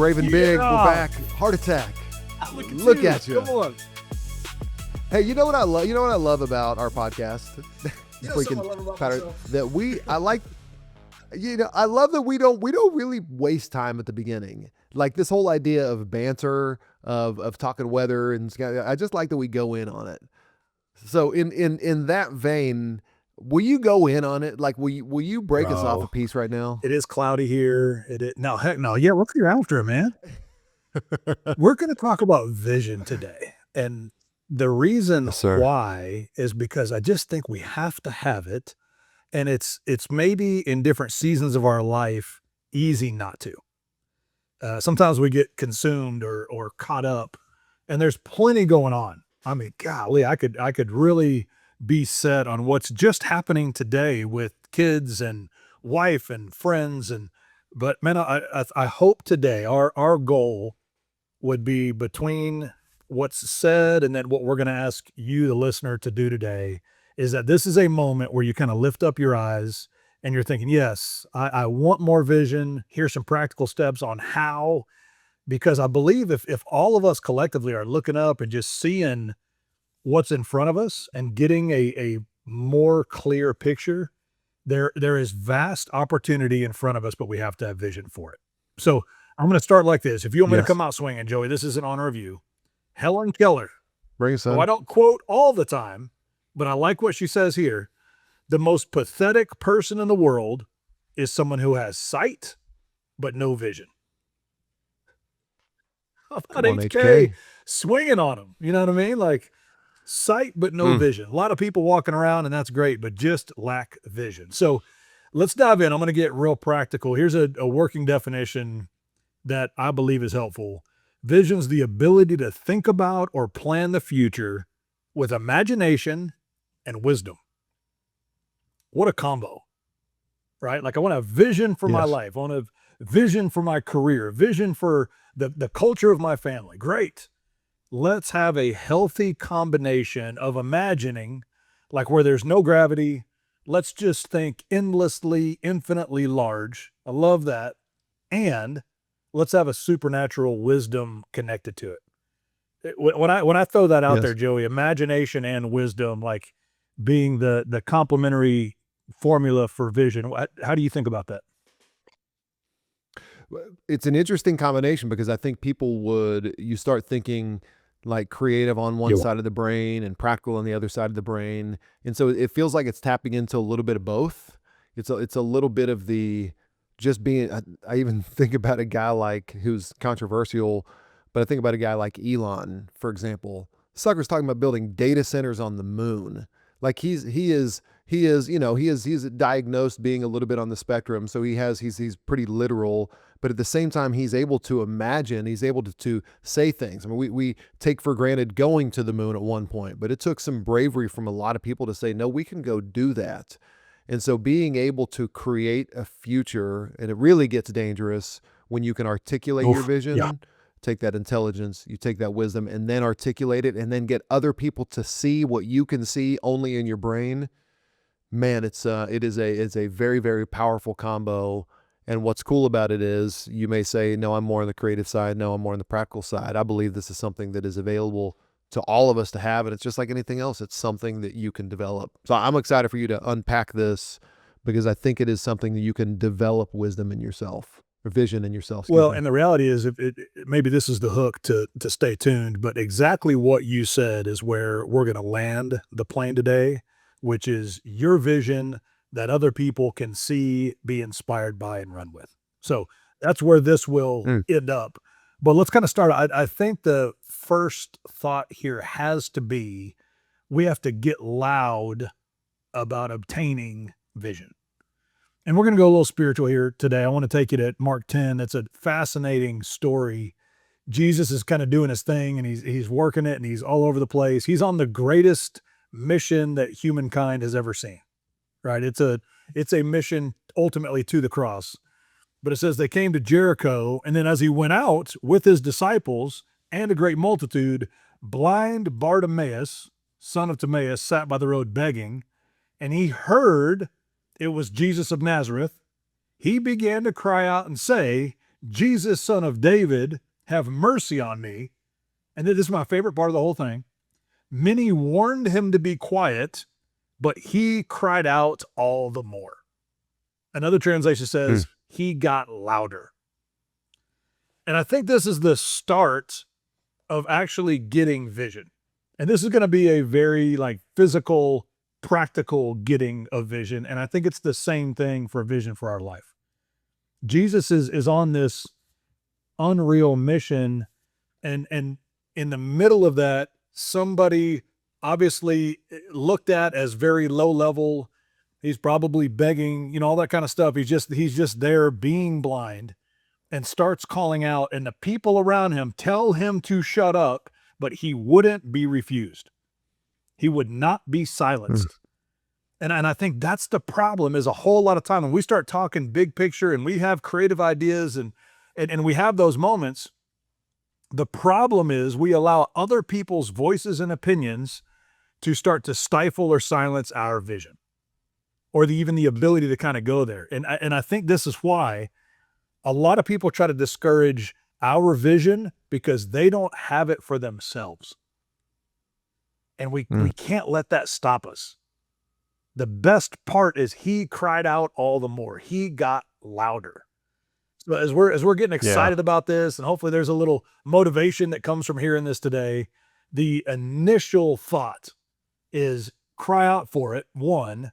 Brave and Big, we're Yeah. back. Heart attack. Look at you. Come on. Hey, you know what I love? You know what I love about our podcast? You know something I love about myself? That I like. I love that we don't really waste time at the beginning. Like this whole idea of banter, of talking weather, and I just like that we go in on it. So in that vein, will you go in on it? Like, will you break us off a Bro, piece right now? it is cloudy here. No, heck no. Yeah, look, you're after it, man. We're going to talk about vision today. And the reason Yes, sir. why is because I just think we have to have it. And it's maybe in different seasons of our life, easy not to. Sometimes we get consumed or caught up, and there's plenty going on. I mean, golly, I could really be set on what's just happening today with kids and wife and friends. But man, I hope today our goal would be between what's said and then what we're going to ask you, the listener, to do today is that this is a moment where you kind of lift up your eyes and you're thinking, yes, I want more vision. Here's some practical steps on how, because I believe if all of us collectively are looking up and just seeing what's in front of us and getting a more clear picture, there is vast opportunity in front of us, but we have to have vision for it. So I'm going to start like this. If you want me to Yes. come out swinging, Joey, this is in honor of you. Helen Keller, Bring us who I on. don't quote all the time, but I like what she says here. The most pathetic person in the world is someone who has sight, but no vision. How about Come on, HK swinging on them? You know what I mean? Like sight, but no vision. A lot of people walking around, and that's great, but just lack vision. So let's dive in. I'm going to get real practical. Here's a working definition that I believe is helpful. Vision's the ability to think about or plan the future with imagination and wisdom. What a combo, right? Like I want to have vision for my Yes. life. I want to have vision for my career, vision for the culture of my family. Great. Let's have a healthy combination of imagining, like where there's no gravity. Let's just think endlessly, infinitely large. I love that. And let's have a supernatural wisdom connected to it. When I throw that out Yes. there, Joey, imagination and wisdom, like being the complementary formula for vision. How do you think about that? It's an interesting combination because I think you start thinking like creative on one Yeah. side of the brain and practical on the other side of the brain. And so it feels like it's tapping into a little bit of both. It's a little bit of the just being, I even think about a guy like who's controversial, but I think about a guy like Elon, for example. Sucker's talking about building data centers on the moon. Like he's diagnosed being a little bit on the spectrum. So he's pretty literal, but at the same time, he's able to imagine, he's able to say things. I mean, we take for granted going to the moon at one point, but it took some bravery from a lot of people to say, no, we can go do that. And so being able to create a future, and it really gets dangerous when you can articulate your vision, yeah. take that intelligence, you take that wisdom, and then articulate it, and then get other people to see what you can see only in your brain. Man, it is a very, very powerful combo. And what's cool about it is you may say, no, I'm more on the creative side. No, I'm more on the practical side. I believe this is something that is available to all of us to have. And it's just like anything else. It's something that you can develop. So I'm excited for you to unpack this because I think it is something that you can develop wisdom in yourself or vision in yourself. Well, and the reality is maybe this is the hook to stay tuned, but exactly what you said is where we're going to land the plane today, which is your vision that other people can see, be inspired by, and run with. So that's where this will end up. But let's kind of start. I think the first thought here has to be, we have to get loud about obtaining vision. And we're going to go a little spiritual here today. I want to take you to Mark 10. It's a fascinating story. Jesus is kind of doing his thing and he's working it and he's all over the place. He's on the greatest mission that humankind has ever seen, right? It's a mission ultimately to the cross. But it says they came to Jericho, and then as he went out with his disciples and a great multitude, blind Bartimaeus, son of Timaeus, sat by the road begging, and he heard it was Jesus of Nazareth. He began to cry out and say, Jesus, son of David, have mercy on me. And this is my favorite part of the whole thing. Many warned him to be quiet, but he cried out all the more. Another translation says, he got louder. And I think this is the start of actually getting vision. And this is going to be a very like physical, practical getting of vision. And I think it's the same thing for vision for our life. Jesus is on this unreal mission. And in the middle of that, somebody obviously looked at as very low level. He's probably begging, all that kind of stuff. He's just there being blind, and starts calling out, and the people around him tell him to shut up, but he wouldn't be refused. He would not be silenced. And I think that's the problem, is a whole lot of time when we start talking big picture and we have creative ideas and we have those moments, the problem is we allow other people's voices and opinions to start to stifle or silence our vision, or even the ability to kind of go there. And I think this is why a lot of people try to discourage our vision, because they don't have it for themselves. And we can't let that stop us. The best part is he cried out all the more. He got louder. So as we're getting excited about this, and hopefully there's a little motivation that comes from hearing this today, the initial thought is cry out for it. One,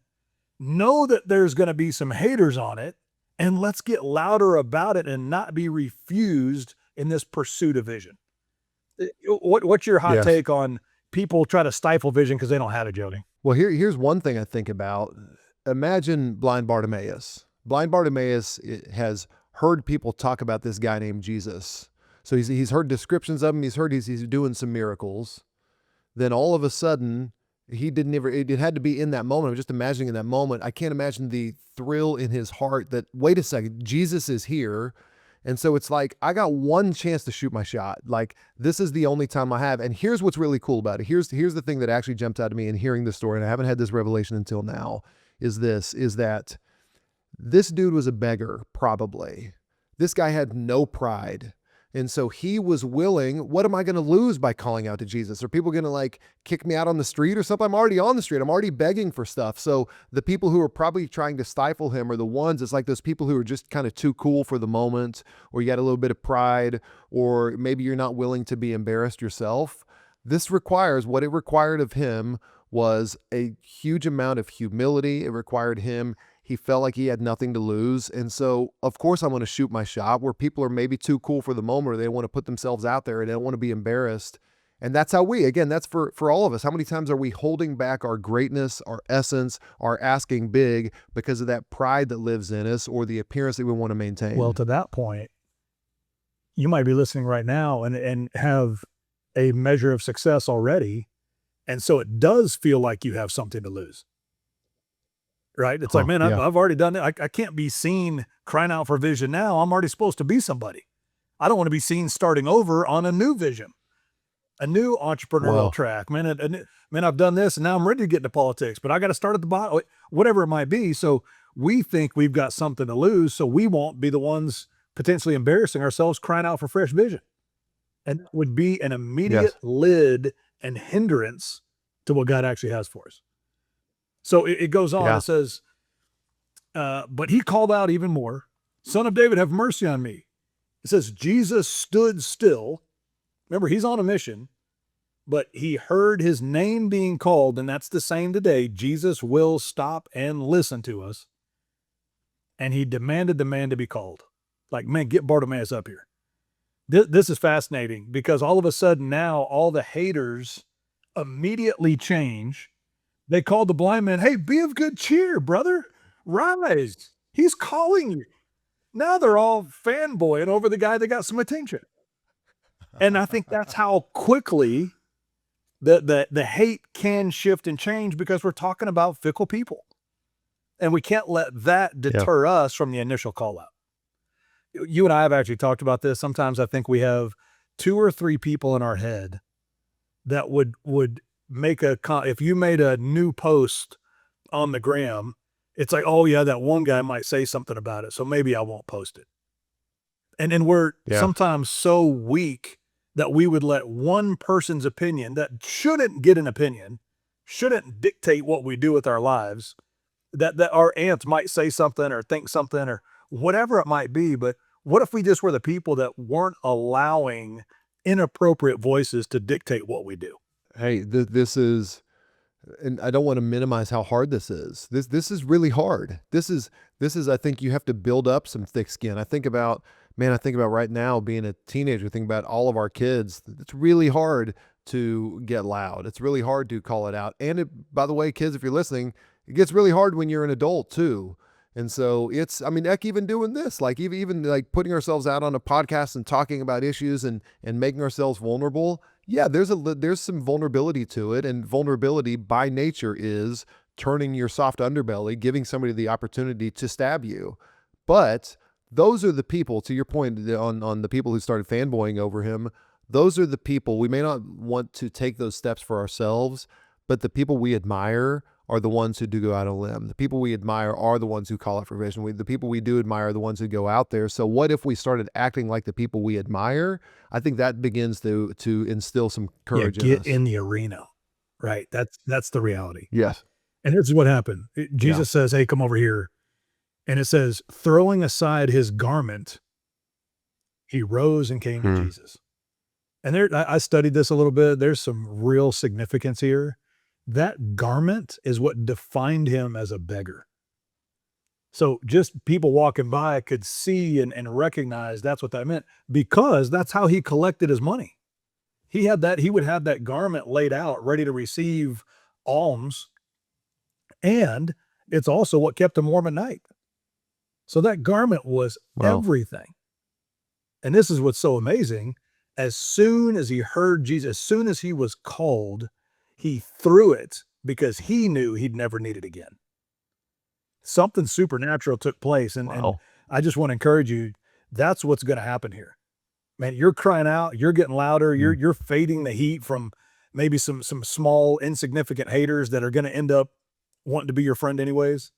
know that there's going to be some haters on it, and let's get louder about it and not be refused in this pursuit of vision. What's your hot take on people try to stifle vision because they don't have it, Jody? Well, here's one thing I think about. Imagine blind Bartimaeus. Blind Bartimaeus has heard people talk about this guy named Jesus. So he's heard descriptions of him. He's heard he's doing some miracles. Then all of a sudden, it had to be in that moment. I'm just imagining in that moment. I can't imagine the thrill in his heart that, wait a second, Jesus is here. And so it's like, I got one chance to shoot my shot. Like, this is the only time I have. And here's what's really cool about it. Here's the thing that actually jumped out to me in hearing this story, and I haven't had this revelation until now, is that this dude was a beggar, probably. This guy had no pride. And so he was willing. What am I going to lose by calling out to Jesus? Are people going to like kick me out on the street or something? I'm already on the street. I'm already begging for stuff. So the people who are probably trying to stifle him are the ones, it's like those people who are just kind of too cool for the moment, or you got a little bit of pride, or maybe you're not willing to be embarrassed yourself. What it required of him was a huge amount of humility. It required him. He felt like he had nothing to lose. And so, of course, I'm going to shoot my shot where people are maybe too cool for the moment, or they don't want to put themselves out there and they don't want to be embarrassed. And that's how that's for all of us. How many times are we holding back our greatness, our essence, our asking big because of that pride that lives in us, or the appearance that we want to maintain? Well, to that point, you might be listening right now and have a measure of success already. And so it does feel like you have something to lose. Right? It's like, man, I've already done it. I can't be seen crying out for vision now. I'm already supposed to be somebody. I don't want to be seen starting over on a new vision, a new entrepreneurial track. Man, I've done this and now I'm ready to get into politics, but I got to start at the bottom, whatever it might be. So we think we've got something to lose, so we won't be the ones potentially embarrassing ourselves crying out for fresh vision. And that would be an immediate lid and hindrance to what God actually has for us. So it goes on, it says, but he called out even more, Son of David, have mercy on me. It says, Jesus stood still. Remember, he's on a mission, but he heard his name being called, and that's the same today. Jesus will stop and listen to us. And he demanded the man to be called. Like, man, get Bartimaeus up here. This is fascinating, because all of a sudden now all the haters immediately change. They called the blind man, hey, be of good cheer, brother. Rise. He's calling you. Now they're all fanboying over the guy that got some attention. And I think that's how quickly the hate can shift and change, because we're talking about fickle people. And we can't let that deter us from the initial call out. You and I have actually talked about this. Sometimes I think we have 2 or 3 people in our head that would make if you made a new post on the gram, it's like, oh yeah, that one guy might say something about it, so maybe I won't post it. And we're Yeah. sometimes so weak that we would let one person's opinion that shouldn't get an opinion, shouldn't dictate what we do with our lives, that our aunts might say something or think something or whatever it might be. But what if we just were the people that weren't allowing inappropriate voices to dictate what we do? Hey, this is, and I don't want to minimize how hard this is. This is really hard. This is I think you have to build up some thick skin. I think about right now being a teenager, think about all of our kids. It's really hard to get loud. It's really hard to call it out. And by the way, kids, if you're listening, it gets really hard when you're an adult too. And so I mean, heck, even doing this, like even like putting ourselves out on a podcast and talking about issues and making ourselves vulnerable. Yeah, there's some vulnerability to it, and vulnerability by nature is turning your soft underbelly, giving somebody the opportunity to stab you. But those are the people, to your point on the people who started fanboying over him. Those are the people we may not want to take those steps for ourselves, but the people we admire are the ones who do go out on a limb. The people we admire are the ones who call out for vision. The people we do admire are the ones who go out there. So what if we started acting like the people we admire? I think that begins to instill some Yeah, courage in get us. in the arena, right? That's the reality. Yes. And here's what happened. Yeah. Jesus says, "Hey, come over here." And it says, throwing aside his garment, he rose and came to Hmm. Jesus. And I studied this a little bit. There's some real significance here. That garment is what defined him as a beggar. So just people walking by could see and recognize that's what that meant, because that's how he collected his money. He would have that garment laid out, ready to receive alms. And it's also what kept him warm at night. So that garment was Well, everything. And this is what's so amazing. As soon as he heard Jesus, as soon as he was called, he threw it because he knew he'd never need it again. Something supernatural took place. And wow. I just want to encourage you, that's what's going to happen here. Man, you're crying out, you're getting louder, Mm. you're fading the heat from maybe some small, insignificant haters that are going to end up wanting to be your friend anyways.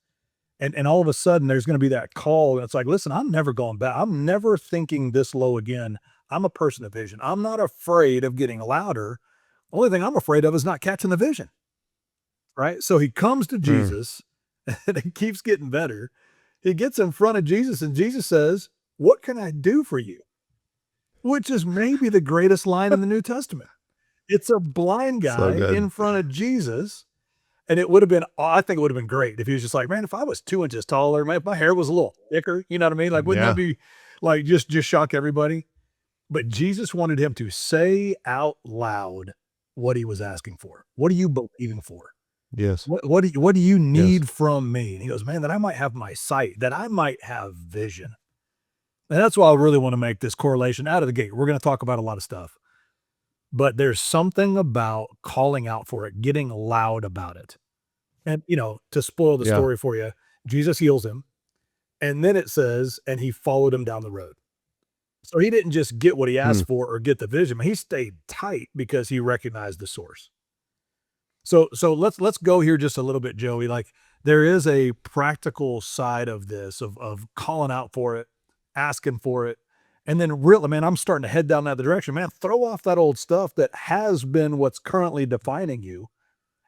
And all of a sudden there's going to be that call. And it's like, listen, I'm never going back. I'm never thinking this low again. I'm a person of vision. I'm not afraid of getting louder. Only thing I'm afraid of is not catching the vision. Right. So he comes to Mm. Jesus and it keeps getting better. He gets in front of Jesus and Jesus says, "What can I do for you?" Which is maybe the greatest line in the New Testament. It's a blind So guy good. in front of Jesus. And it would have been, I think it would have been great if he was just like, man, if I was 2 inches taller, if my hair was a little thicker, you know what I mean? Like, wouldn't that Yeah. be like just shock everybody? But Jesus wanted him to say out loud what he was asking for. What are you believing for? Yes. What do you Yes. need from me? And he goes, man, that I might have my sight, that I might have vision. And that's why I really want to make this correlation out of the gate. We're going to talk about a lot of stuff, but there's something about calling out for it, getting loud about it. And, to spoil the Yeah. story for you, Jesus heals him. And then it says, and he followed him down the road. So he didn't just get what he Hmm. asked for or get the vision, but he stayed tight because he recognized the source. So let's go here just a little bit, Joey. Like, there is a practical side of this, of calling out for it, asking for it. And then really, man, I'm starting to head down that direction. Man, throw off that old stuff that has been what's currently defining you.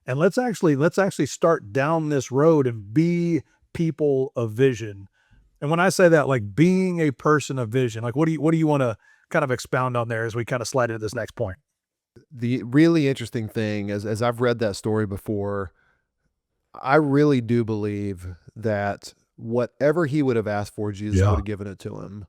And let's actually start down this road and be people of vision. And when I say that, like being a person of vision, like what do you want to kind of expound on there as we kind of slide into this next point? The really interesting thing, as I've read that story before, I really do believe that whatever he would have asked for, Jesus would Yeah. have given it to him.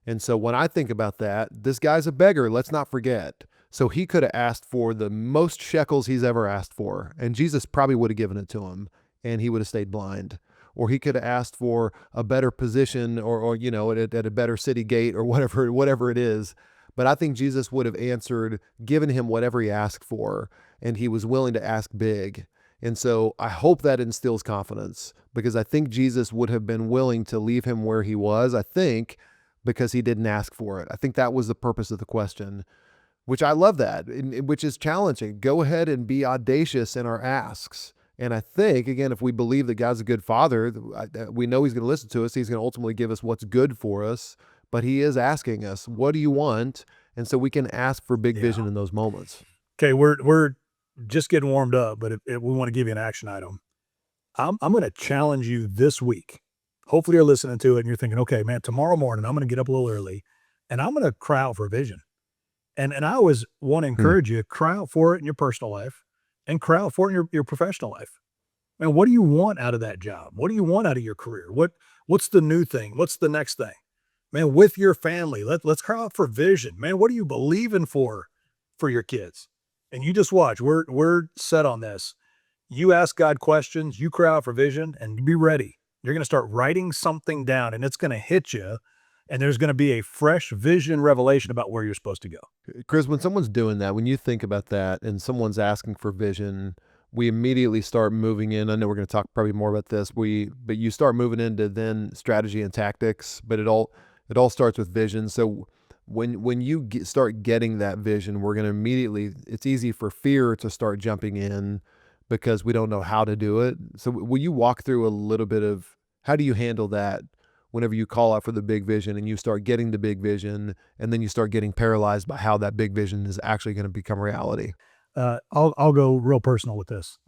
And so when I think about that, this guy's a beggar, let's not forget. So he could have asked for the most shekels he's ever asked for, and Jesus probably would have given it to him, and he would have stayed blind. Or he could have asked for a better position, or at a better city gate, or whatever it is. But I think Jesus would have answered, given him whatever he asked for, and he was willing to ask big. And so I hope that instills confidence, because I think Jesus would have been willing to leave him where he was. I think because he didn't ask for it. I think that was the purpose of the question, which I love that, which is challenging. Go ahead and be audacious in our asks. And I think, again, if we believe that God's a good father, we know he's going to listen to us. He's going to ultimately give us what's good for us. but he is asking us, what do you want? And so we can ask for big Yeah. vision in those moments. Okay, we're just getting warmed up, but if we want to give you an action item, I'm going to challenge you this week. Hopefully, you're listening to it and you're thinking, okay, man, tomorrow morning I'm going to get up a little early, and I'm going to cry out for vision. And I always want to Hmm. encourage you, cry out for it in your personal life, and cry out for it in your professional life. Man, what do you want out of that job? What do you want out of your career? What's the new thing? What's the next thing? Man, with your family, let's cry out for vision. Man, what are you believing for your kids? And you just watch. We're set on this. You ask God questions, you cry out for vision, and be ready. You're going to start writing something down, and it's going to hit you, and there's going to be a fresh vision revelation about where you're supposed to go. Chris, when someone's doing that, when you think about that and someone's asking for vision, we immediately start moving in. I know we're going to talk probably more about this. But you start moving into then strategy and tactics, but it all starts with vision. So when you start getting that vision, we're going to immediately, it's easy for fear to start jumping in because we don't know how to do it. So will you walk through a little bit of how do you handle that whenever you call out for the big vision and you start getting the big vision and then you start getting paralyzed by how that big vision is actually going to become reality? I'll go real personal with this.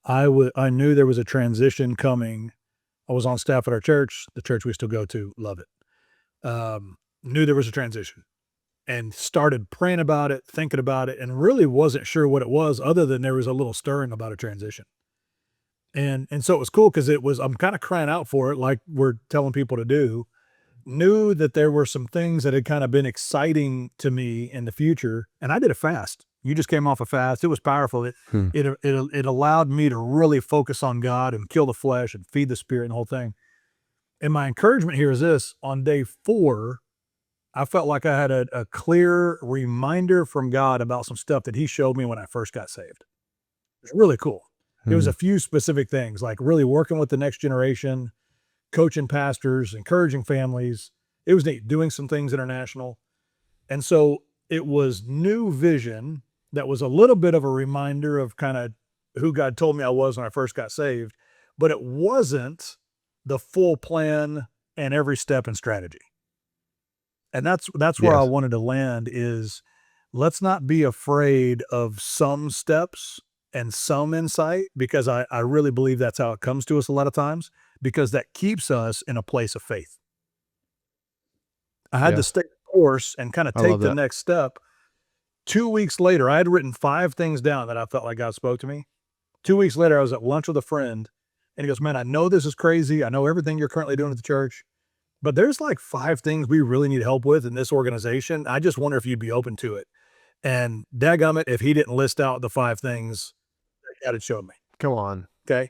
I knew there was a transition coming. I was on staff at our church, the church we still go to, love it. Knew there was a transition and started praying about it, thinking about it, and really wasn't sure what it was other than there was a little stirring about a transition. And so it was cool because I'm kind of crying out for it like we're telling people to do. Knew that there were some things that had kind of been exciting to me in the future, and I did a fast. You just came off a fast. It was powerful. Hmm. It allowed me to really focus on God and kill the flesh and feed the spirit and the whole thing. And my encouragement here is this: on day 4, I felt like I had a clear reminder from God about some stuff that He showed me when I first got saved. It was really cool. It was Hmm. a few specific things, like really working with the next generation, coaching pastors, encouraging families. It was neat, doing some things international. And so it was new vision that was a little bit of a reminder of kind of who God told me I was when I first got saved, but it wasn't the full plan and every step and strategy. And that's where I Yes. wanted to land is let's not be afraid of some steps and some insight because I really believe that's how it comes to us a lot of times because that keeps us in a place of faith. I had to Yes. stay the course and kind of I love take the that. next step. 2 weeks later, I had written 5 things down that I felt like God spoke to me. 2 weeks later, I was at lunch with a friend, and he goes, "Man, I know this is crazy. I know everything you're currently doing at the church, but there's like 5 things we really need help with in this organization. I just wonder if you'd be open to it." And dadgummit, if he didn't list out the 5 things that God had showed me, Come on. okay?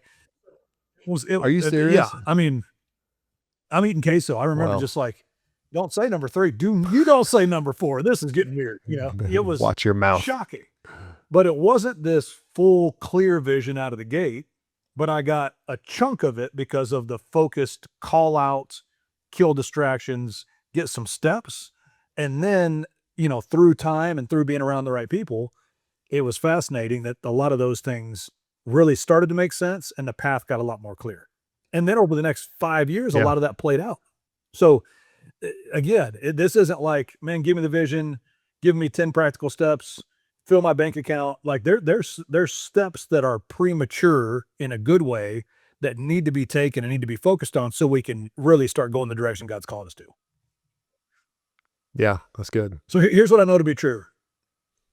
Are you Yeah, serious? I mean, I'm eating queso. I remember Well, just like, "Don't say number 3. Don't say number 4. This is getting weird," you know? It was watch your mouth. shocking. But it wasn't this full clear vision out of the gate, but I got a chunk of it because of the focused call out, kill distractions, get some steps. And then, through time and through being around the right people, it was fascinating that a lot of those things really started to make sense and the path got a lot more clear. And then over the next 5 years, a Yeah. lot of that played out. So again, this isn't like, man, give me the vision, give me 10 practical steps, fill my bank account. Like there's steps that are premature in a good way that need to be taken and need to be focused on so we can really start going the direction God's called us to. Yeah. That's good. So here's what I know to be true.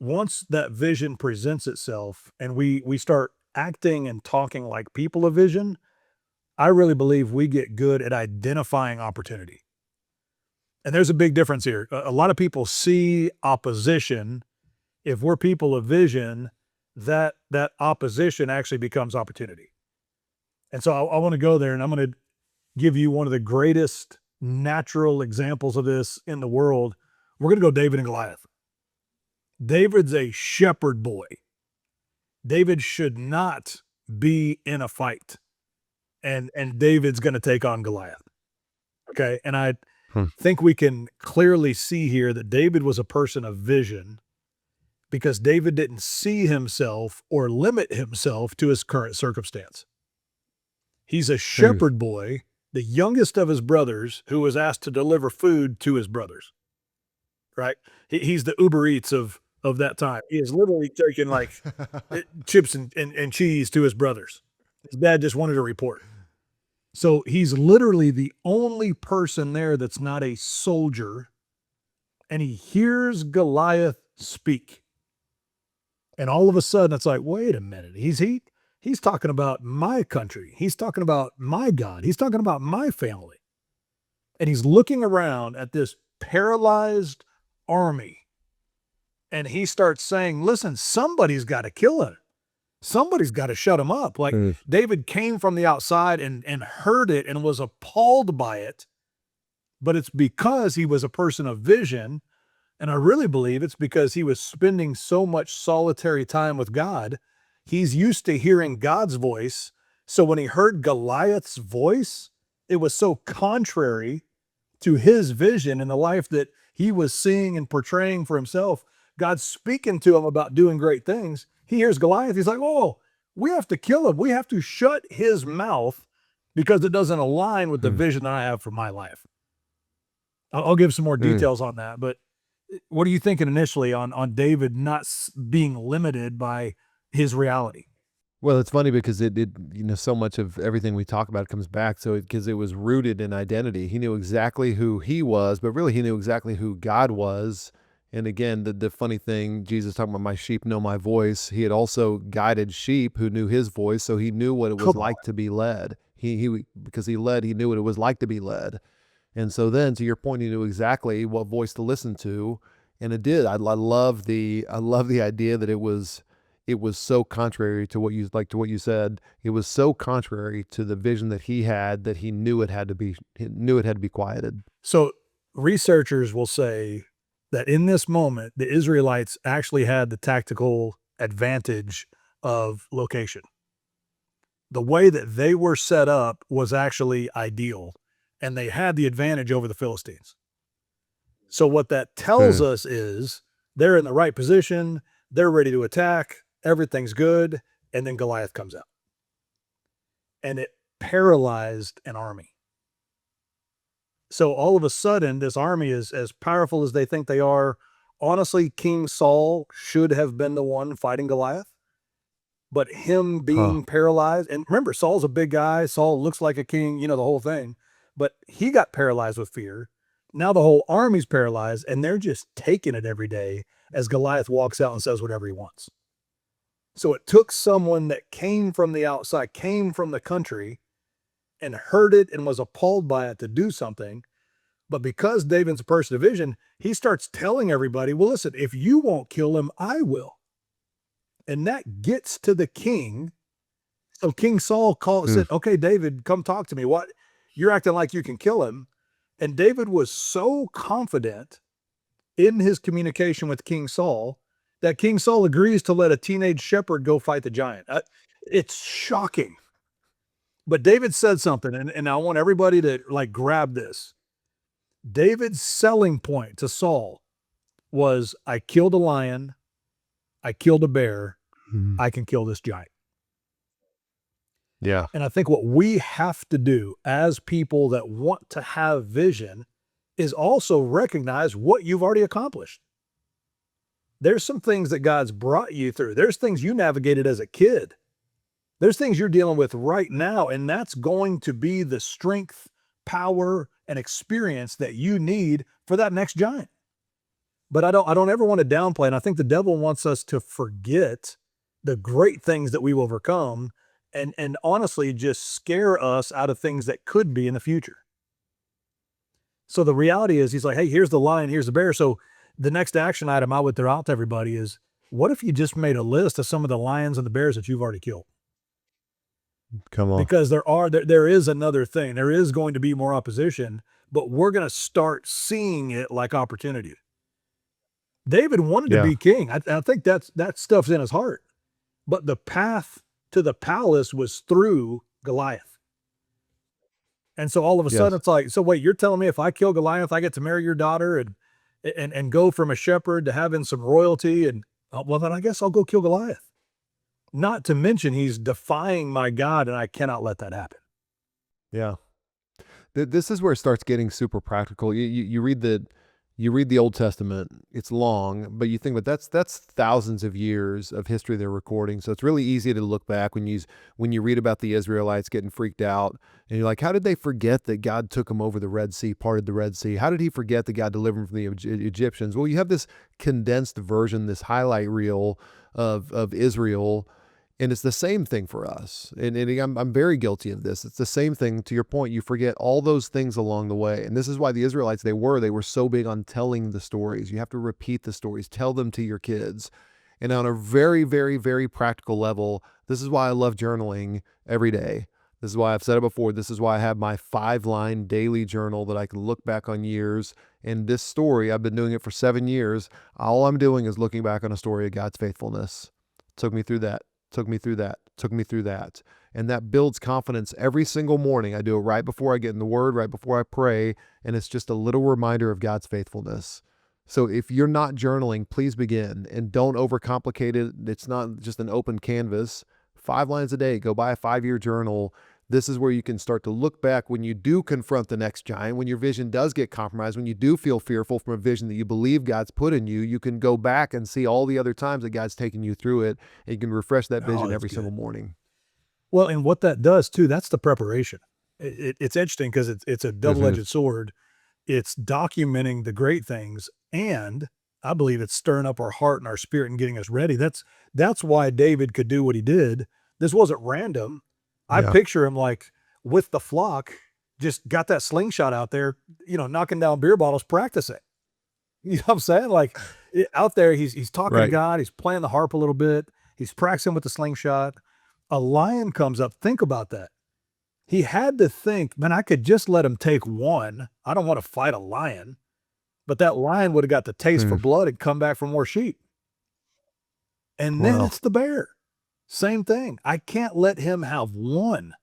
Once that vision presents itself and we start acting and talking like people of vision, I really believe we get good at identifying opportunity. And there's a big difference here. A lot of people see opposition. If we're people of vision, that opposition actually becomes opportunity. And so I want to go there and I'm going to give you one of the greatest natural examples of this in the world. We're going to go David and Goliath. David's a shepherd boy. David should not be in a fight. And David's going to take on Goliath. Okay? And I Hmm. think we can clearly see here that David was a person of vision because David didn't see himself or limit himself to his current circumstance. He's a Truth. shepherd boy the youngest of his brothers who was asked to deliver food to his brothers, right? He's the Uber Eats of that time. He is literally taking like chips and cheese to his brothers. His dad just wanted a report. So he's literally the only person there that's not a soldier, and he hears Goliath speak. And all of a sudden it's like, wait a minute, he's talking about my country. He's talking about my God. He's talking about my family. And he's looking around at this paralyzed army. And he starts saying, listen, somebody's got to kill him. Somebody's got to shut him up. Like David came from the outside and heard it and was appalled by it. But it's because he was a person of vision. And I really believe it's because he was spending so much solitary time with God. He's used to hearing God's voice. So when he heard Goliath's voice, it was so contrary to his vision in the life that he was seeing and portraying for himself. God's speaking to him about doing great things. He hears Goliath. He's like, oh, we have to kill him. We have to shut his mouth because it doesn't align with the vision that I have for my life. I'll give some more details on that. But what are you thinking initially on David not being limited by his reality? Well, it's funny because it so much of everything we talk about comes back to it because it was rooted in identity. He knew exactly who he was, but really he knew exactly who God was. And again, the funny thing, Jesus talking about my sheep know my voice. He had also guided sheep who knew his voice, so he knew what it was like to be led. Because he led, he knew what it was like to be led. And so then, to your point, he knew exactly what voice to listen to, and it did. I love the idea that it was so contrary to what you said. It was so contrary to the vision that he had that he knew it had to be quieted. So researchers will say that in this moment, the Israelites actually had the tactical advantage of location. The way that they were set up was actually ideal, and they had the advantage over the Philistines. So what that tells us is they're in the right position, they're ready to attack, everything's good, and then Goliath comes out. And it paralyzed an army. So all of a sudden, this army is as powerful as they think they are. Honestly, King Saul should have been the one fighting Goliath, but him being paralyzed, and remember, Saul's a big guy. Saul looks like a king, the whole thing, but he got paralyzed with fear. Now the whole army's paralyzed, and they're just taking it every day as Goliath walks out and says whatever he wants. So it took someone that came from the outside, came from the country, and heard it and was appalled by it to do something. But because David's a person of vision, he starts telling everybody, well, listen, if you won't kill him, I will. And that gets to the king. So King Saul said, okay, David, come talk to me. What? You're acting like you can kill him. And David was so confident in his communication with King Saul that King Saul agrees to let a teenage shepherd go fight the giant. It's shocking. But David said something, and I want everybody to grab this. David's selling point to Saul was, I killed a lion, I killed a bear, I can kill this giant. Yeah. And I think what we have to do as people that want to have vision is also recognize what you've already accomplished. There's some things that God's brought you through. There's things you navigated as a kid. There's things you're dealing with right now, and that's going to be the strength, power, and experience that you need for that next giant. But I don't ever want to downplay, and I think the devil wants us to forget the great things that we've overcome and honestly just scare us out of things that could be in the future. So the reality is, he's like, hey, here's the lion, here's the bear. So the next action item I would throw out to everybody is, what if you just made a list of some of the lions and the bears that you've already killed? Come on. Because there is another thing. There is going to be more opposition, but we're going to start seeing it like opportunity. David wanted to be king. I think that stuff's in his heart. But the path to the palace was through Goliath. And so all of a sudden it's like, so wait, you're telling me if I kill Goliath, I get to marry your daughter and go from a shepherd to having some royalty, and well, then I guess I'll go kill Goliath. Not to mention he's defying my God, and I cannot let that happen. Yeah. This is where it starts getting super practical. You read the Old Testament. It's long, but you think, but that's thousands of years of history they're recording. So it's really easy to look back when you read about the Israelites getting freaked out, and you're like, how did they forget that God took them over the Red Sea, parted the Red Sea? How did he forget that God delivered them from the Egyptians? Well, you have this condensed version, this highlight reel of Israel. And it's the same thing for us. And I'm very guilty of this. It's the same thing. To your point, you forget all those things along the way. And this is why the Israelites, they were so big on telling the stories. You have to repeat the stories, tell them to your kids. And on a very, very, very practical level, this is why I love journaling every day. This is why I've said it before. This is why I have my 5-line daily journal that I can look back on years. And this story, I've been doing it for 7 years. All I'm doing is looking back on a story of God's faithfulness. Took me through that. Took me through that, took me through that. And that builds confidence every single morning. I do it right before I get in the Word, right before I pray, and it's just a little reminder of God's faithfulness. So if you're not journaling, please begin, and don't overcomplicate it. It's not just an open canvas. 5 lines a day, go buy a 5-year journal. This is where you can start to look back when you do confront the next giant, when your vision does get compromised, when you do feel fearful from a vision that you believe God's put in you, you can go back and see all the other times that God's taken you through it, and you can refresh that vision every single morning. Well, and what that does too, that's the preparation. It's interesting because it's a double-edged sword. It's documenting the great things, and I believe it's stirring up our heart and our spirit and getting us ready. That's why David could do what he did. This wasn't random. I picture him like with the flock, just got that slingshot out there, knocking down beer bottles, practicing. You know what I'm saying? Like out there, he's talking to God. He's playing the harp a little bit. He's practicing with the slingshot. A lion comes up. Think about that. He had to think, man, I could just let him take one. I don't want to fight a lion, but that lion would have got the taste for blood and come back for more sheep. And then it's the bear. Same thing. I can't let him have one.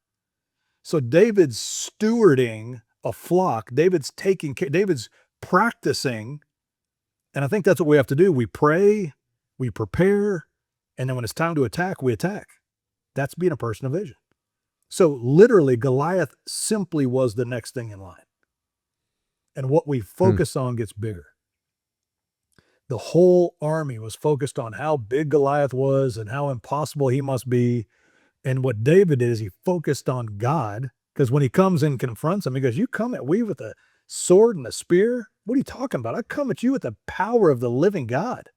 So David's stewarding a flock. David's taking care. David's practicing. And I think that's what we have to do. We pray, we prepare, and then when it's time to attack, we attack. That's being a person of vision. So literally, Goliath simply was the next thing in line. And what we focus on gets bigger. The whole army was focused on how big Goliath was and how impossible he must be. And what David did is he focused on God, because when he comes and confronts him, he goes, you come at me with a sword and a spear? What are you talking about? I come at you with the power of the living God.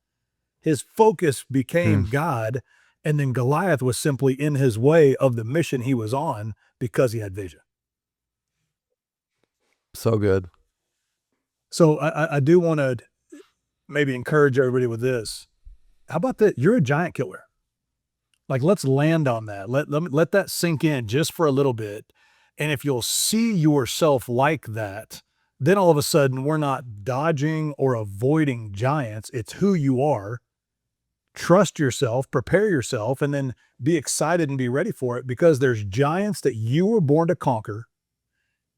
His focus became God, and then Goliath was simply in his way of the mission he was on because he had vision. So good. So I do want to maybe encourage everybody with this. How about that? You're a giant killer. Like, let's land on that. Let that sink in just for a little bit. And if you'll see yourself like that, then all of a sudden we're not dodging or avoiding giants. It's who you are. Trust yourself, prepare yourself, and then be excited and be ready for it, because there's giants that you were born to conquer.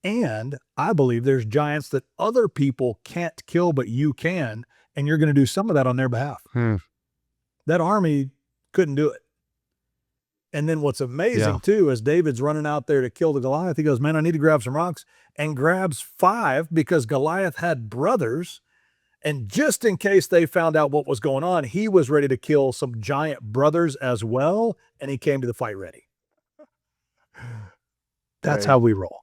And I believe there's giants that other people can't kill, but you can. And you're going to do some of that on their behalf. That army couldn't do it. And then what's amazing too, is David's running out there to kill the Goliath. He goes, man, I need to grab some rocks, and grabs 5 because Goliath had brothers. And just in case they found out what was going on, he was ready to kill some giant brothers as well. And he came to the fight ready. That's how we roll.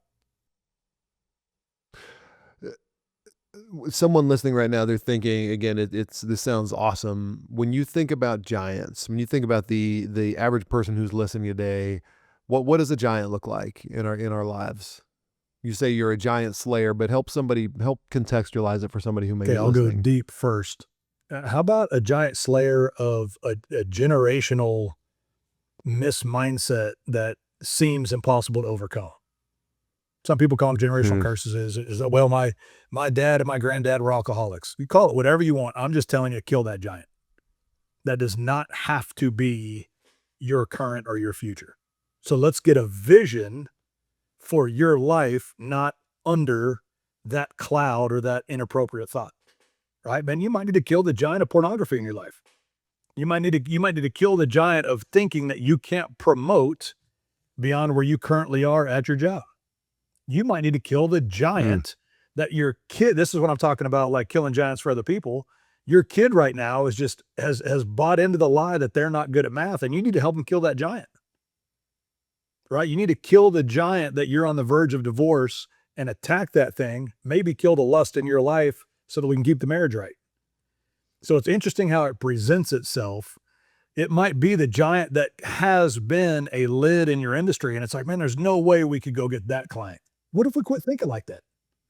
Someone listening right now, they're thinking, again, this sounds awesome. When you think about giants, when you think about the average person who's listening today, what does a giant look like in our lives? You say you're a giant slayer, but help contextualize it for somebody who may be listening. I'll go deep first. How about a giant slayer of a generational mindset that seems impossible to overcome? Some people call them generational curses. Is that, well, my dad and my granddad were alcoholics. You call it whatever you want. I'm just telling you, kill that giant. That does not have to be your current or your future. So let's get a vision for your life, not under that cloud or that inappropriate thought, right? Man, you might need to kill the giant of pornography in your life. You might need to kill the giant of thinking that you can't promote beyond where you currently are at your job. You might need to kill the giant that your kid, this is what I'm talking about, like killing giants for other people. Your kid right now is just has bought into the lie that they're not good at math, and you need to help them kill that giant. Right? You need to kill the giant that you're on the verge of divorce and attack that thing, maybe kill the lust in your life so that we can keep the marriage right. So it's interesting how it presents itself. It might be the giant that has been a lid in your industry, and it's like, man, there's no way we could go get that client. What if we quit thinking like that?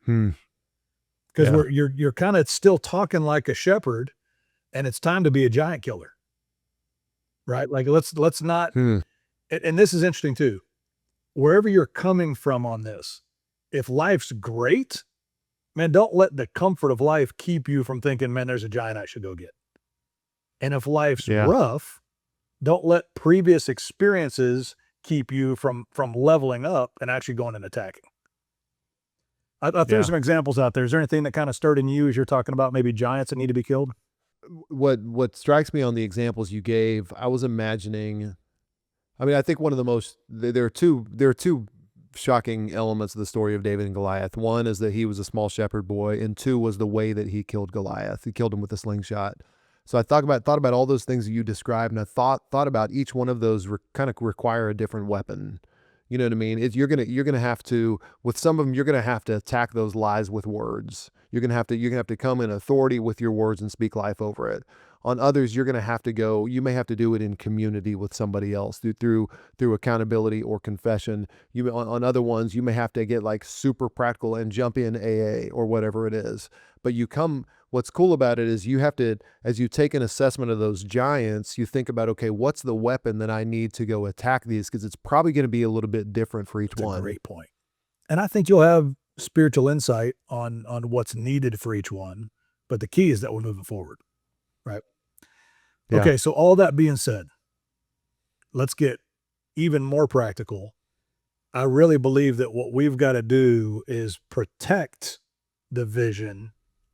Because you're kind of still talking like a shepherd, and it's time to be a giant killer, right? Like let's not. And this is interesting too. Wherever you're coming from on this, if life's great, man, don't let the comfort of life keep you from thinking, man, there's a giant I should go get. And if life's rough, don't let previous experiences keep you from leveling up and actually going and attacking. I threw some examples out there. Is there anything that kind of stirred in you as you're talking about maybe giants that need to be killed? What strikes me on the examples you gave, I was imagining, I mean, I think one of the most, there are two shocking elements of the story of David and Goliath. One is that he was a small shepherd boy, and two was the way that he killed Goliath. He killed him with a slingshot. So I thought about all those things that you described, and I thought about each one of those kind of require a different weapon. You know what I mean? You're gonna have to, with some of them, you're gonna have to attack those lies with words. You're gonna have to come in authority with your words and speak life over it. On others, you're gonna have to go. You may have to do it in community with somebody else through accountability or confession. On other ones, you may have to get like super practical and jump in AA or whatever it is. But what's cool about it is you have to, as you take an assessment of those giants, you think about, okay, what's the weapon that I need to go attack these? Because it's probably going to be a little bit different for each one. That's a great point. And I think you'll have spiritual insight on what's needed for each one. But the key is that we're moving forward, right? Yeah. Okay, so all that being said, let's get even more practical. I really believe that what we've got to do is protect the vision.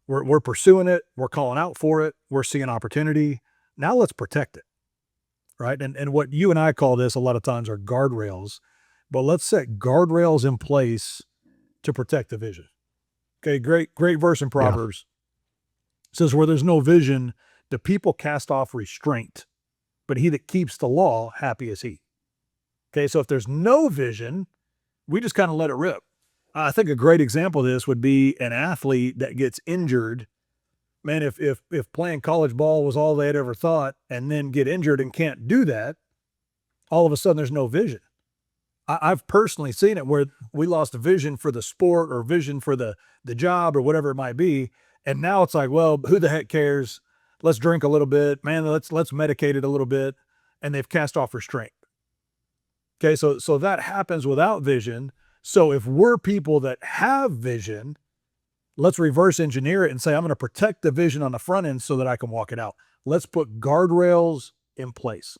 We're pursuing it. We're calling out for it. We're seeing opportunity. Now let's protect it, right? And what you and I call this a lot of times are guardrails, but let's set guardrails in place to protect the vision. Okay, great verse in Proverbs. It says, where there's no vision, the people cast off restraint, but he that keeps the law, happy is he. Okay, so if there's no vision, we just kind of let it rip. I think a great example of this would be an athlete that gets injured. Man, if playing college ball was all they had ever thought and then get injured and can't do that, all of a sudden there's no vision. I've personally seen it where we lost a vision for the sport or vision for the job or whatever it might be. And now it's like, well, who the heck cares? Let's drink a little bit, man. Let's medicate it a little bit. And they've cast off restraint. Okay. So that happens without vision. So if we're people that have vision, let's reverse engineer it and say, I'm going to protect the vision on the front end so that I can walk it out. Let's put guardrails in place.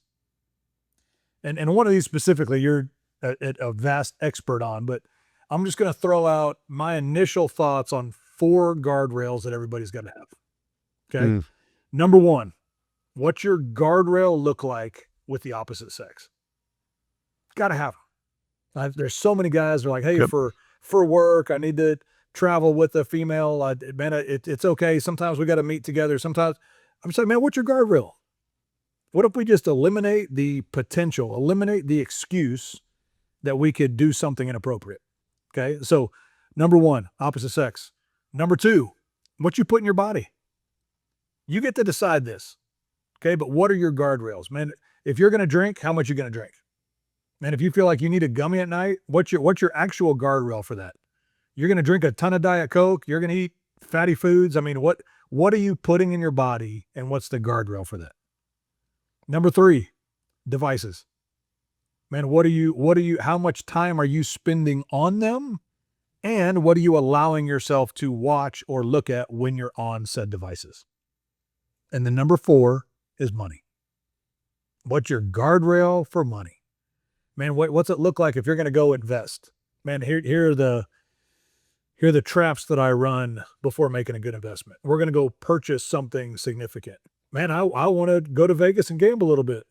And one of these specifically, you're a vast expert on, but I'm just going to throw out my initial thoughts on 4 guardrails that everybody's got to have. Okay. Number 1, what's your guardrail look like with the opposite sex? Got to have them. There's so many guys that are like, hey, for work, I need to travel with a female. It's okay. Sometimes we got to meet together. Sometimes I'm saying, man, what's your guardrail? What if we just eliminate the potential, eliminate the excuse that we could do something inappropriate? Okay. So number 1, opposite sex. Number 2, what you put in your body. You get to decide this. Okay. But what are your guardrails, man? If you're going to drink, how much are you going to drink? Man, if you feel like you need a gummy at night, what's your actual guardrail for that? You're going to drink a ton of Diet Coke. You're going to eat fatty foods. I mean, what are you putting in your body, and what's the guardrail for that? Number 3, devices. Man, how much time are you spending on them? And what are you allowing yourself to watch or look at when you're on said devices? And then number 4 is money. What's your guardrail for money? Man, what's it look like if you're going to go invest? Man, here are the traps that I run before making a good investment. We're going to go purchase something significant. Man, I want to go to Vegas and gamble a little bit.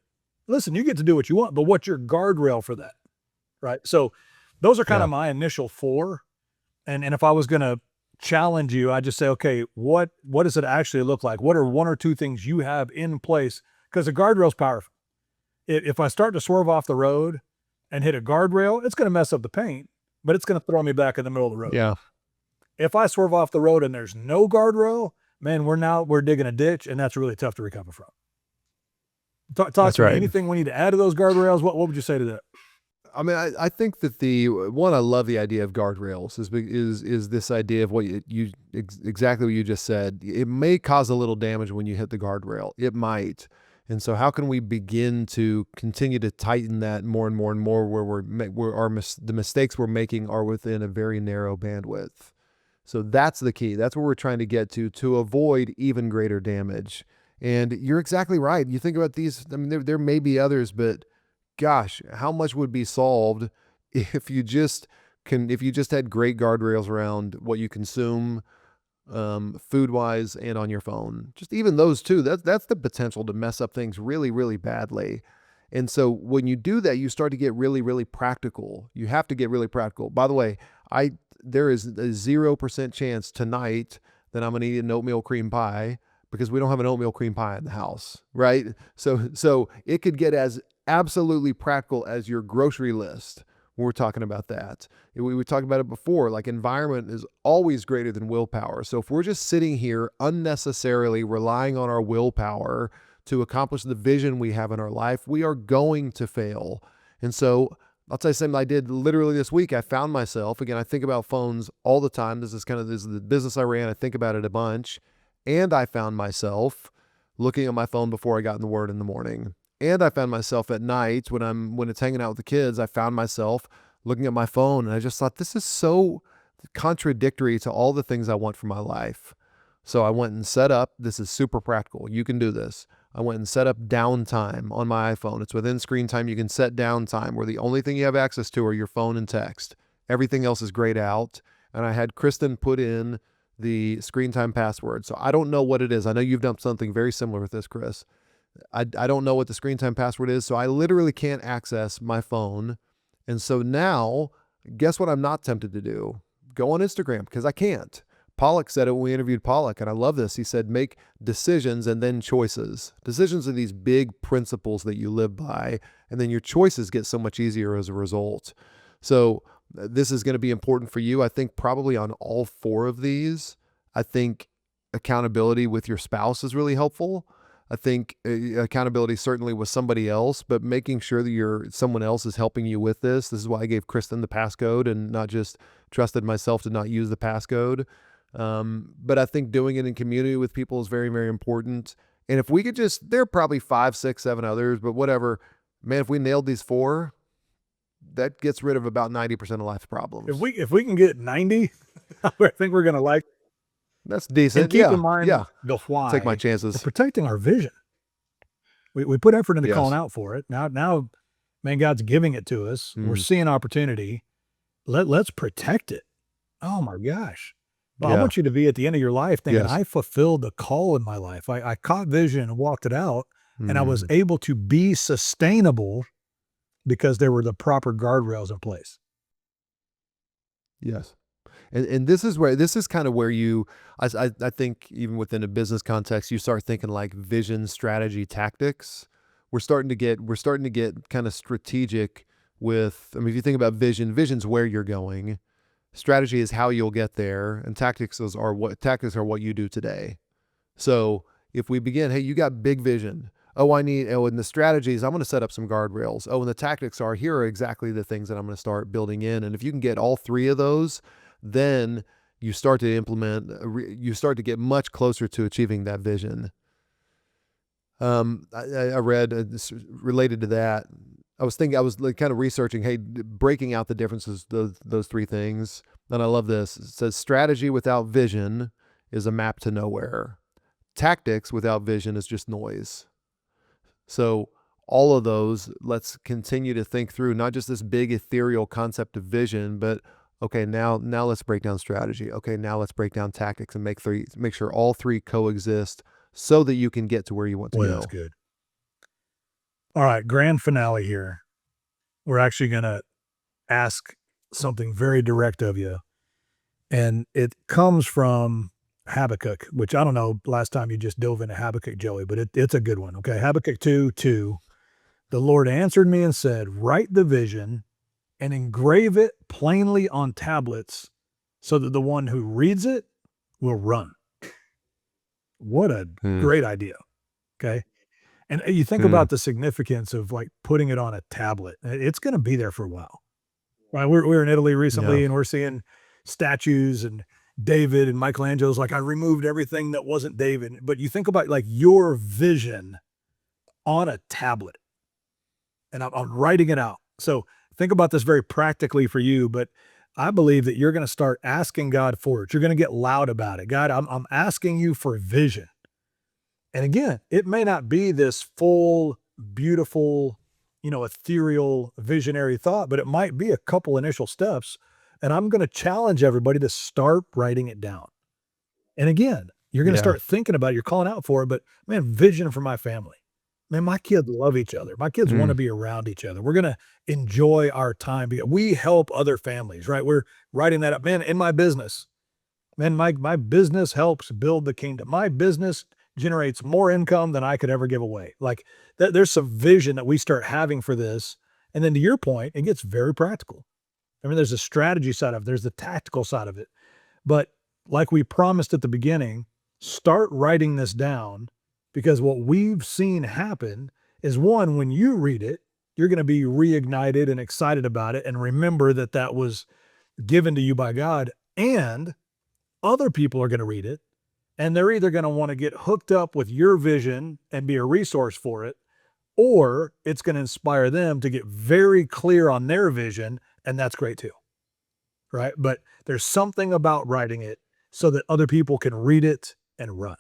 Listen, you get to do what you want, but what's your guardrail for that? Right? So those are kind of my initial 4. And if I was going to challenge you, I just say, okay, what does it actually look like? What are one or two things you have in place? Because the guardrail's powerful. If I start to swerve off the road and hit a guardrail, it's going to mess up the paint, but it's going to throw me back in the middle of the road. Yeah. If I swerve off the road and there's no guardrail, man, we're digging a ditch, and that's really tough to recover from. Talk That's to me. right. Anything we need to add to those guardrails? What would you say to that? I mean, I think that the one, I love the idea of guardrails is this idea of what you exactly what you just said. It may cause a little damage when you hit the guardrail. It might. And so how can we begin to continue to tighten that more and more and more, where the mistakes we're making are within a very narrow bandwidth. So that's the key. That's what we're trying to get to avoid even greater damage. And you're exactly right. You think about these, I mean, there may be others, but gosh, how much would be solved if you just had great guardrails around what you consume, food wise and on your phone. Just even those two, that's the potential to mess up things really, really badly. And so when you do that, you start to get really, really practical. You have to get really practical. By the way, there is a 0% chance tonight that I'm going to eat an oatmeal cream pie, because we don't have an oatmeal cream pie in the house, right? So it could get as absolutely practical as your grocery list when we're talking about that. We talked about it before, like environment is always greater than willpower. So if we're just sitting here unnecessarily relying on our willpower to accomplish the vision we have in our life, we are going to fail. And so I'll tell you something I did literally this week. I found myself, again, I think about phones all the time. This is the business I ran. I think about it a bunch. And I found myself looking at my phone before I got in the Word in the morning. And I found myself at night when it's hanging out with the kids, I found myself looking at my phone, and I just thought, this is so contradictory to all the things I want for my life. So I went and set up, this is super practical. You can do this. I went and set up downtime on my iPhone. It's within screen time. You can set downtime where the only thing you have access to are your phone and text. Everything else is grayed out. And I had Kristen put in the screen time password. So I don't know what it is. I know you've done something very similar with this, Chris. I don't know what the screen time password is. So I literally can't access my phone. And so now, guess what I'm not tempted to do? Go on Instagram, because I can't. Pollock said it when we interviewed Pollock, and I love this. He said, make decisions and then choices. Decisions are these big principles that you live by, and then your choices get so much easier as a result. So this is going to be important for you. I think probably on all four of these. I think accountability with your spouse is really helpful. I think accountability certainly with somebody else, but making sure that someone else is helping you with this. This is why I gave Kristen the passcode and not just trusted myself to not use the passcode. But I think doing it in community with people is very, very important. And if we could there are probably 5, 6, 7 others, but whatever, man, if we nailed these 4, that gets rid of about 90% of life's problems. If we can get 90, I think we're going to like. That's decent. And keep in mind the why. Take my chances. We're protecting our vision. We put effort into Yes. calling out for it. Now, man, God's giving it to us. We're seeing opportunity. Let's protect it. Oh my gosh. Well, I want you to be at the end of your life thinking, Yes. I fulfilled the call in my life. I caught vision and walked it out, and I was able to be sustainable because there were the proper guardrails in place. Yes. And this is kind of where I think even within a business context, you start thinking like vision, strategy, tactics. We're starting to get kind of strategic with, I mean, if you think about vision's where you're going. Strategy is how you'll get there, and tactics are what you do today. So if we begin, hey, you got big vision. And the strategies, I'm going to set up some guardrails. And the tactics here are exactly the things that I'm going to start building in. And if you can get all 3 of those, then you start to implement, you start to get much closer to achieving that vision. I read related to that. I was like kind of researching, hey, breaking out the differences, those 3 things. And I love this. It says strategy without vision is a map to nowhere. Tactics without vision is just noise. So all of those, let's continue to think through, not just this big ethereal concept of vision, but okay, now let's break down strategy. Okay, now let's break down tactics and make sure all 3 coexist so that you can get to where you want to go. That's good. All right, grand finale here. We're actually going to ask something very direct of you. And it comes from Habakkuk, which I don't know last time you just dove into Habakkuk, Joey, but it's a good one. Okay. Habakkuk 2:2. The Lord answered me and said, write the vision and engrave it plainly on tablets so that the one who reads it will run. What a Hmm. great idea. Okay. And you think Hmm. about the significance of like putting it on a tablet. It's going to be there for a while. Right? We were in Italy Yeah. recently and we're seeing statues and David and Michelangelo's like, I removed everything that wasn't David. But you think about like your vision on a tablet and I'm writing it out. So think about this very practically for you, but I believe that you're going to start asking God for it. You're going to get loud about it. God, I'm asking you for vision. And again, it may not be this full, beautiful, ethereal, visionary thought, but it might be a couple initial steps. And I'm going to challenge everybody to start writing it down. And again, you're going to Yeah. start thinking about it. You're calling out for it, but man, vision for my family. Man, my kids love each other. My kids want to Mm. be around each other. We're going to enjoy our time. We help other families, right? We're writing that up. Man, in my business, man, my business helps build the kingdom. My business generates more income than I could ever give away. Like there's some vision that we start having for this. And then to your point, it gets very practical. I mean, there's a strategy side of it, there's the tactical side of it. But like we promised at the beginning, start writing this down because what we've seen happen is one, when you read it, you're going to be reignited and excited about it and remember that that was given to you by God. And other people are going to read it and they're either going to want to get hooked up with your vision and be a resource for it, or it's going to inspire them to get very clear on their vision. And that's great too. Right. But there's something about writing it so that other people can read it and run.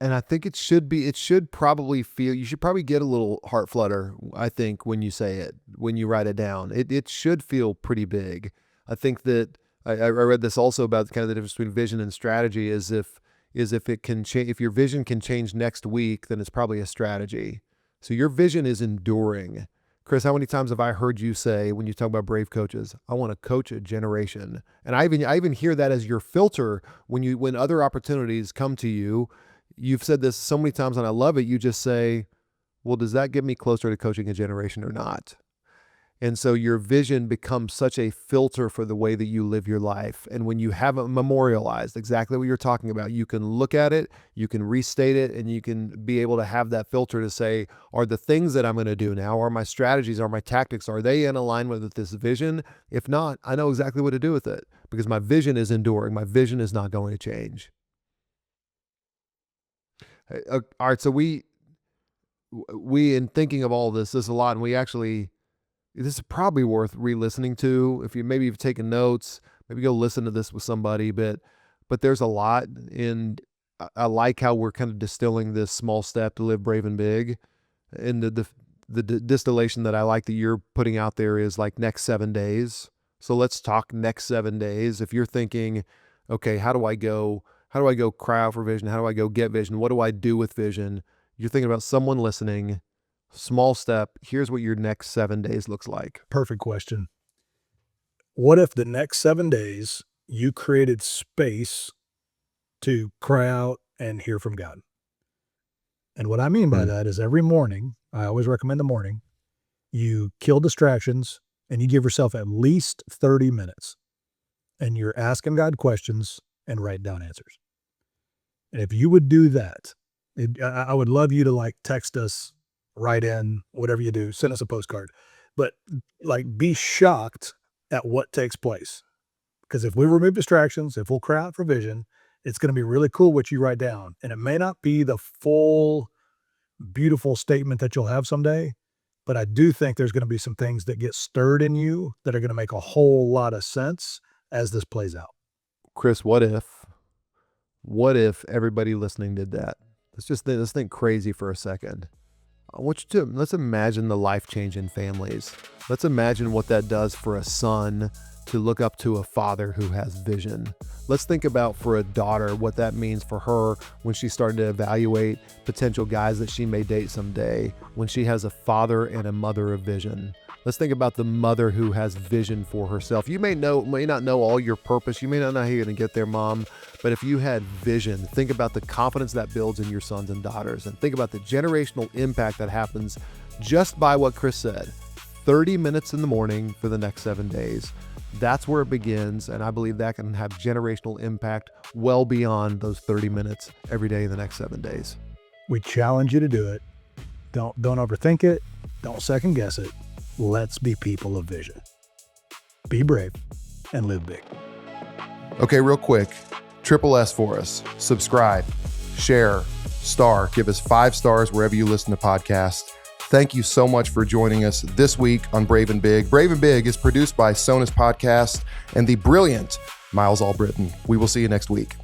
And I think it should probably feel, you should probably get a little heart flutter, I think, when you say it, when you write it down. It should feel pretty big. I think that I read this also about kind of the difference between vision and strategy is if it can change, if your vision can change next week, then it's probably a strategy. So your vision is enduring. Chris, how many times have I heard you say when you talk about brave coaches, I want to coach a generation? And I even hear that as your filter when other opportunities come to you. You've said this so many times and I love it. You just say, well, does that get me closer to coaching a generation or not? And so your vision becomes such a filter for the way that you live your life. And when you have it memorialized, exactly what you're talking about, you can look at it, you can restate it, and you can be able to have that filter to say, are the things that I'm going to do now, are my strategies, are my tactics, are they in alignment with this vision? If not, I know exactly what to do with it because my vision is enduring. My vision is not going to change. All right. So we in thinking of all this a lot, and this is probably worth re-listening to. If you've taken notes, maybe go listen to this with somebody, but there's a lot in, I like how we're kind of distilling this small step to live brave and big. And the distillation that I like that you're putting out there is like next 7 days. So let's talk next 7 days. If you're thinking, okay, how do I go cry out for vision? How do I go get vision? What do I do with vision? You're thinking about someone listening. Small step. Here's what your next 7 days looks like. Perfect question. What if the next 7 days you created space to cry out and hear from God? And what I mean by Hmm. that is every morning, I always recommend the morning, you kill distractions and you give yourself at least 30 minutes and you're asking God questions and write down answers. And if you would do that, I would love you to like text us, write in, whatever you do, send us a postcard, but like be shocked at what takes place. Because if we remove distractions, if we'll cry out for vision, it's going to be really cool what you write down. And it may not be the full, beautiful statement that you'll have someday, but I do think there's going to be some things that get stirred in you that are going to make a whole lot of sense as this plays out. Chris, what if everybody listening did that? Let's think crazy for a second. I want you to, let's imagine the life change in families. Let's imagine what that does for a son to look up to a father who has vision. Let's think about for a daughter what that means for her when she's starting to evaluate potential guys that she may date someday, when she has a father and a mother of vision. Let's think about the mother who has vision for herself. You may not know all your purpose. You may not know how you're going to get there, mom. But if you had vision, think about the confidence that builds in your sons and daughters. And think about the generational impact that happens just by what Chris said. 30 minutes in the morning for the next 7 days. That's where it begins. And I believe that can have generational impact well beyond those 30 minutes every day in the next 7 days. We challenge you to do it. Don't overthink it. Don't second guess it. Let's be people of vision. Be brave and live big. Okay, real quick, triple S for us. Subscribe, share, star, give us 5 stars wherever you listen to podcasts. Thank you so much for joining us this week on Brave and Big. Brave and Big is produced by Sonus Podcast and the brilliant Miles Albritton. We will see you next week.